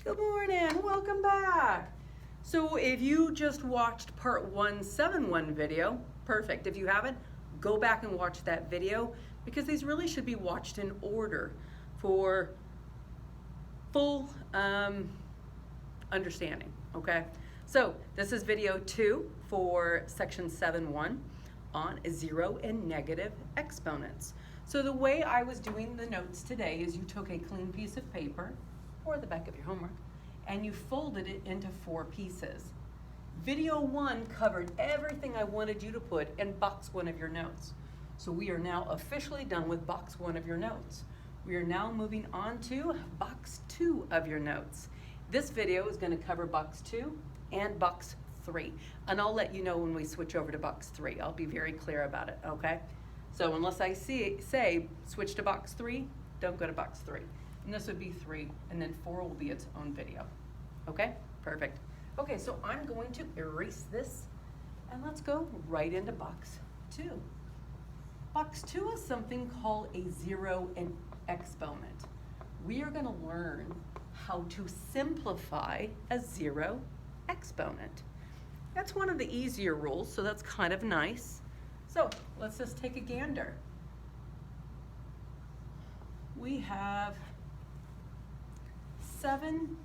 Good morning, welcome back. So if you just watched part 171 video, perfect. If you haven't, go back and watch that video because these really should be watched in order for full understanding, okay? So this is video 2 for section 7.1 on zero and negative exponents. So the way I was doing the notes today is you took a clean piece of paper or the back of your homework and you folded it into 4 pieces. Video 1 covered everything I wanted you to put in box 1 of your notes. So we are now officially done with box 1 of your notes. We are now moving on to box 2 of your notes. This video is going to cover box 2 and box 3. And I'll let you know when we switch over to box 3. I'll be very clear about it, okay? So unless I say switch to box 3, don't go to box 3. And this would be 3, and then 4 will be its own video. Okay, perfect. Okay, so I'm going to erase this, and let's go right into box 2. Box 2 is something called a zero and exponent. We are going to learn how to simplify a zero exponent. That's one of the easier rules, so that's kind of nice. So let's just take a gander. We have 7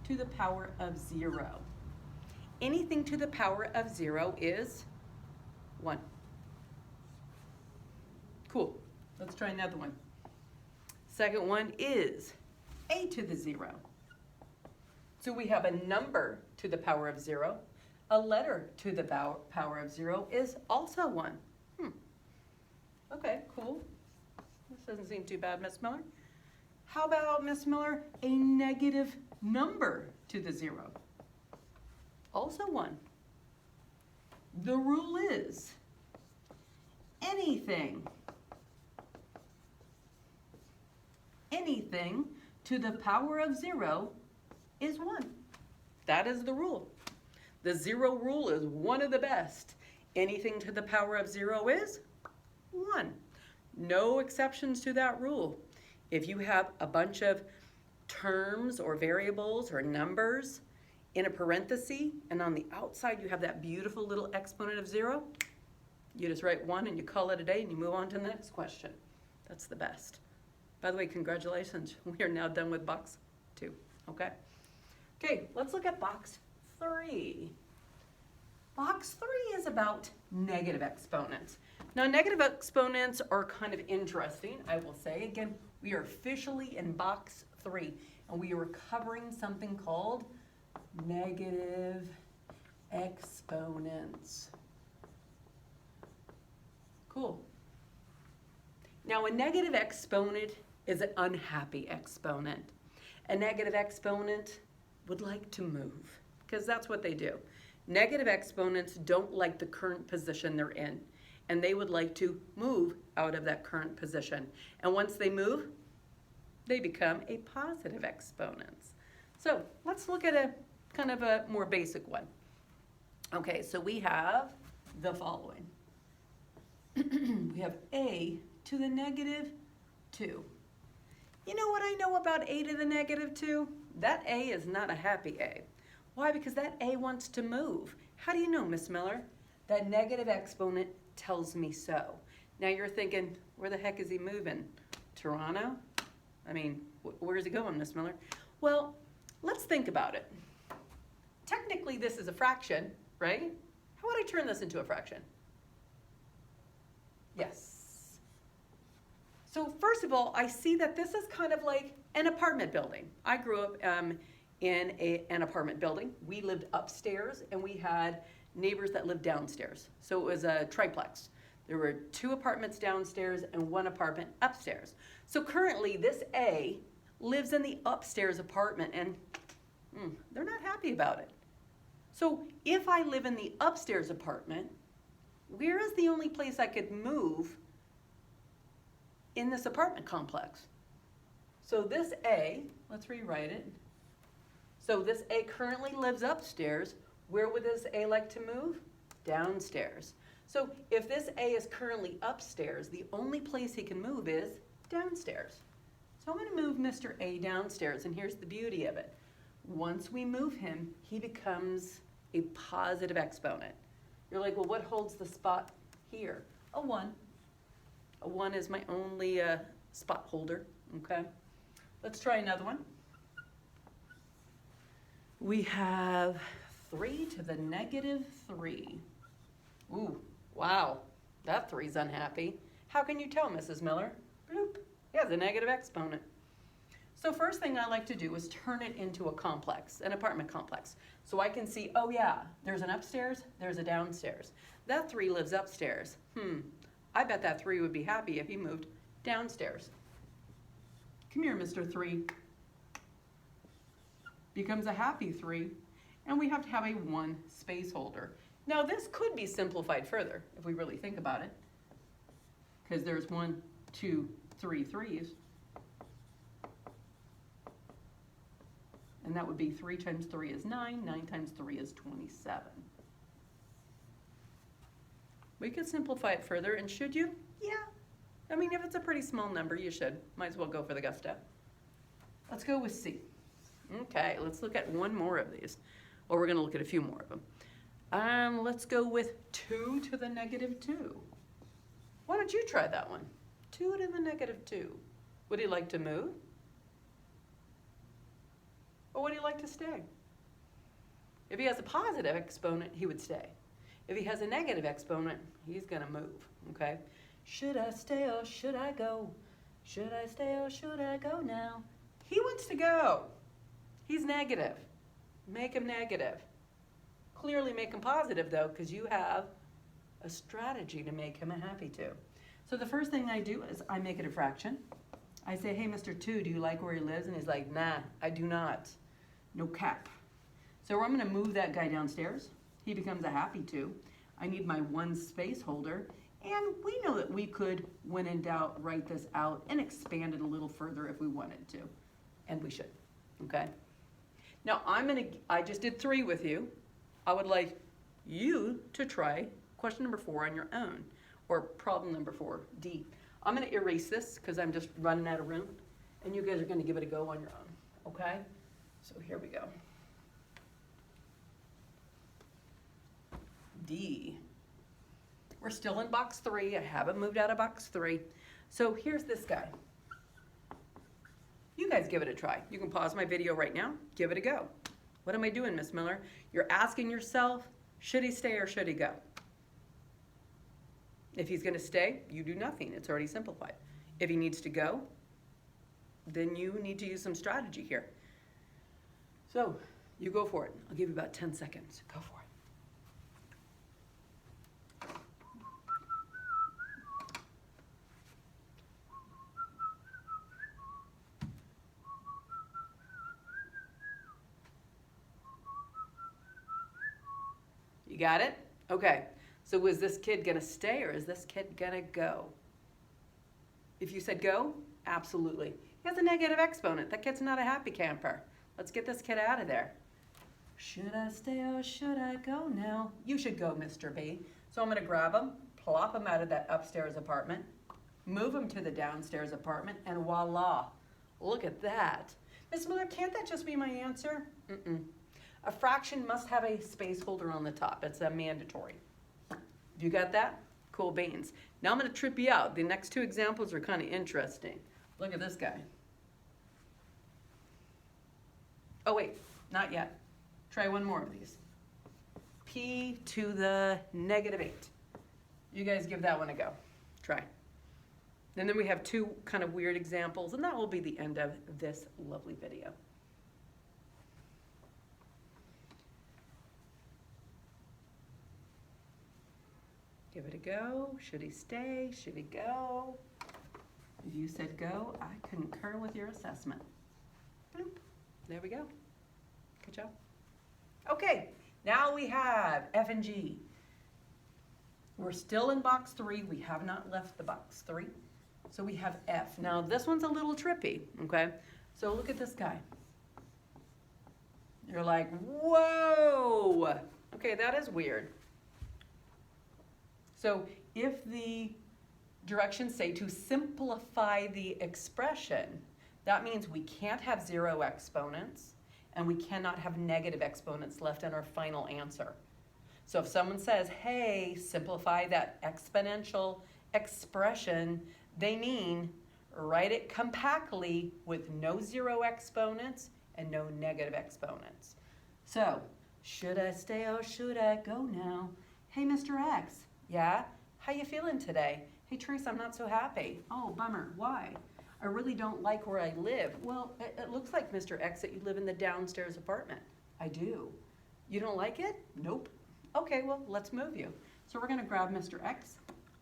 to the power of 0. Anything to the power of 0 is 1. Cool. Let's try another one. Second one is a to the 0. So we have a number to the power of 0. A letter to the power of 0 is also 1. Okay, cool. This doesn't seem too bad, Miss Miller. How about, Miss Miller, a negative number to the 0? Also 1. The rule is anything to the power of 0 is 1. That is the rule. The 0 rule is one of the best. Anything to the power of 0 is 1. No exceptions to that rule. If you have a bunch of terms or variables or numbers in a parenthesis and on the outside you have that beautiful little exponent of 0, you just write 1 and you call it a day and you move on to the next question. That's the best. By the way, congratulations. We are now done with box 2, okay? Okay, let's look at box 3. Box 3 is about negative exponents. Now, negative exponents are kind of interesting, I will say. Again, we are officially in box 3, and we are covering something called negative exponents. Cool. Now, a negative exponent is an unhappy exponent. A negative exponent would like to move, because that's what they do. Negative exponents don't like the current position they're in, and they would like to move out of that current position. And once they move, they become a positive exponent. So let's look at a kind of a more basic one. Okay, so we have the following. We have a to the negative 2. You know what I know about a to the negative 2? That a is not a happy a. Why? Because that a wants to move. How do you know, Miss Miller? That negative exponent tells me so. Now you're thinking, where the heck is he moving? Toronto? I mean, where's he going, Miss Miller? Well, let's think about it. Technically, this is a fraction, right? How would I turn this into a fraction? Yes. So first of all, I see that this is kind of like an apartment building. I grew up in an apartment building. We lived upstairs and we had neighbors that lived downstairs. So it was a triplex. There were 2 apartments downstairs and 1 apartment upstairs. So currently this A lives in the upstairs apartment and they're not happy about it. So if I live in the upstairs apartment, where is the only place I could move in this apartment complex? So this A, let's rewrite it. So this A currently lives upstairs. Where would this A like to move? Downstairs. So if this A is currently upstairs, the only place he can move is downstairs. So I'm going to move Mr. A downstairs, and here's the beauty of it. Once we move him, he becomes a positive exponent. You're like, well, what holds the spot here? A 1. A 1 is my only spot holder, okay? Let's try another one. We have 3 to the negative 3. Ooh, wow, that 3's unhappy. How can you tell, Mrs. Miller? Bloop, he has a negative exponent. So first thing I like to do is turn it into a complex, an apartment complex. So I can see, oh yeah, there's an upstairs, there's a downstairs. That 3 lives upstairs. I bet that 3 would be happy if he moved downstairs. Come here, Mr. 3. Becomes a happy 3, and we have to have a 1 space holder. Now this could be simplified further if we really think about it, because there's 1, 2, 3 3s. And that would be 3 times 3 is 9, 9 times 3 is 27. We could simplify it further, and should you? Yeah. I mean, if it's a pretty small number, you should. Might as well go for the gusto. Let's go with C. Okay, let's look at one more of these. Or we're gonna look at a few more of them. Let's go with 2 to the negative 2. Why don't you try that one? 2 to the negative 2. Would he like to move? Or would he like to stay? If he has a positive exponent, he would stay. If he has a negative exponent, he's gonna move, okay? Should I stay or should I go? Should I stay or should I go now? He wants to go. He's negative. Make him negative. Clearly make him positive though, because you have a strategy to make him a happy 2. So the first thing I do is I make it a fraction. I say, hey, Mr. 2, do you like where he lives? And he's like, nah, I do not. No cap. So I'm gonna move that guy downstairs. He becomes a happy 2. I need my 1 space holder. And we know that we could, when in doubt, write this out and expand it a little further if we wanted to. And we should, okay? Now I just did 3 with you. I would like you to try question number 4 on your own, or problem number 4, D. I'm gonna erase this because I'm just running out of room, and you guys are gonna give it a go on your own, okay? So here we go. D. We're still in box 3. I haven't moved out of box 3. So here's this guy. You guys give it a try. You can pause my video right now. Give it a go. What am I doing, Miss Miller? You're asking yourself, should he stay or should he go? If he's gonna stay, you do nothing. It's already simplified. If he needs to go, then you need to use some strategy here. So you go for it. I'll give you about 10 seconds. Go for it. You got it? Okay. So is this kid gonna stay or is this kid gonna go? If you said go, absolutely. He has a negative exponent. That kid's not a happy camper. Let's get this kid out of there. Should I stay or should I go now? You should go, Mr. B. So I'm gonna grab him, plop him out of that upstairs apartment, move him to the downstairs apartment, and voila. Look at that. Miss Miller, can't that just be my answer? Mm-mm. A fraction must have a space holder on the top. It's a mandatory. You got that? Cool beans. Now I'm gonna trip you out. The next 2 examples are kind of interesting. Look at this guy. Oh wait, not yet. Try one more of these. P to the negative 8. You guys give that one a go. Try. And then we have 2 kind of weird examples, and that will be the end of this lovely video. Give it a go. Should he stay? Should he go? If you said go, I concur with your assessment. Bloop. There we go. Good job. Okay, now we have F and G. We're still in box 3. We have not left the box 3. So we have F. Now this one's a little trippy, okay? So look at this guy. You're like, whoa! Okay, that is weird. So if the directions say to simplify the expression, that means we can't have 0 exponents and we cannot have negative exponents left in our final answer. So if someone says, hey, simplify that exponential expression, they mean write it compactly with no zero exponents and no negative exponents. So, should I stay or should I go now? Hey, Mr. X, yeah? How you feeling today? Hey, Teresa, I'm not so happy. Oh, bummer, why? I really don't like where I live. Well, it looks like, Mr. X, that you live in the downstairs apartment. I do. You don't like it? Nope. Okay, well, let's move you. So we're gonna grab Mr. X,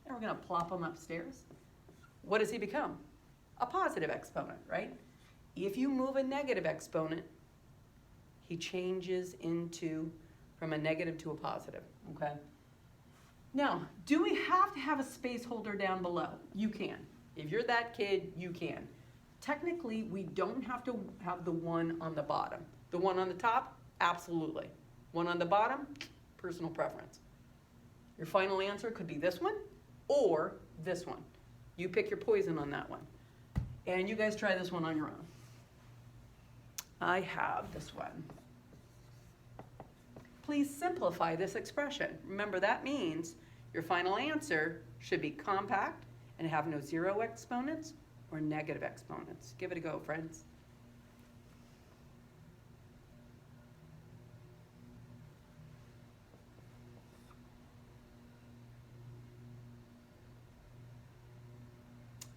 and we're gonna plop him upstairs. What does he become? A positive exponent, right? If you move a negative exponent, he changes from a negative to a positive, okay? Now, do we have to have a space holder down below? You can. If you're that kid, you can. Technically, we don't have to have the one on the bottom. The one on the top, absolutely. One on the bottom, personal preference. Your final answer could be this one or this one. You pick your poison on that one. And you guys try this one on your own. I have this one. Please simplify this expression. Remember, that means your final answer should be compact and have no zero exponents or negative exponents. Give it a go, friends.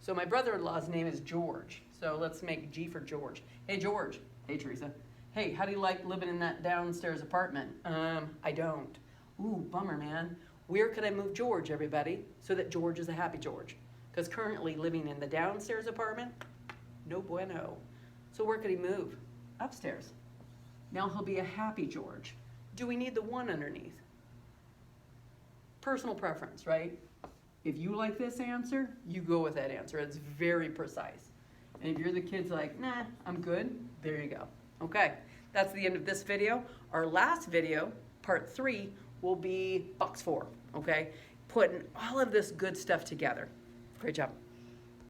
So my brother-in-law's name is George. So let's make G for George. Hey, George. Hey, Teresa. Hey, how do you like living in that downstairs apartment? I don't. Ooh, bummer, man. Where could I move George, everybody, so that George is a happy George? Because currently living in the downstairs apartment, no bueno. So where could he move? Upstairs. Now he'll be a happy George. Do we need the one underneath? Personal preference, right? If you like this answer, you go with that answer. It's very precise. And if you're the kid's like, nah, I'm good, there you go. Okay, that's the end of this video. Our last video, part 3, will be box 4, okay? Putting all of this good stuff together. Great job.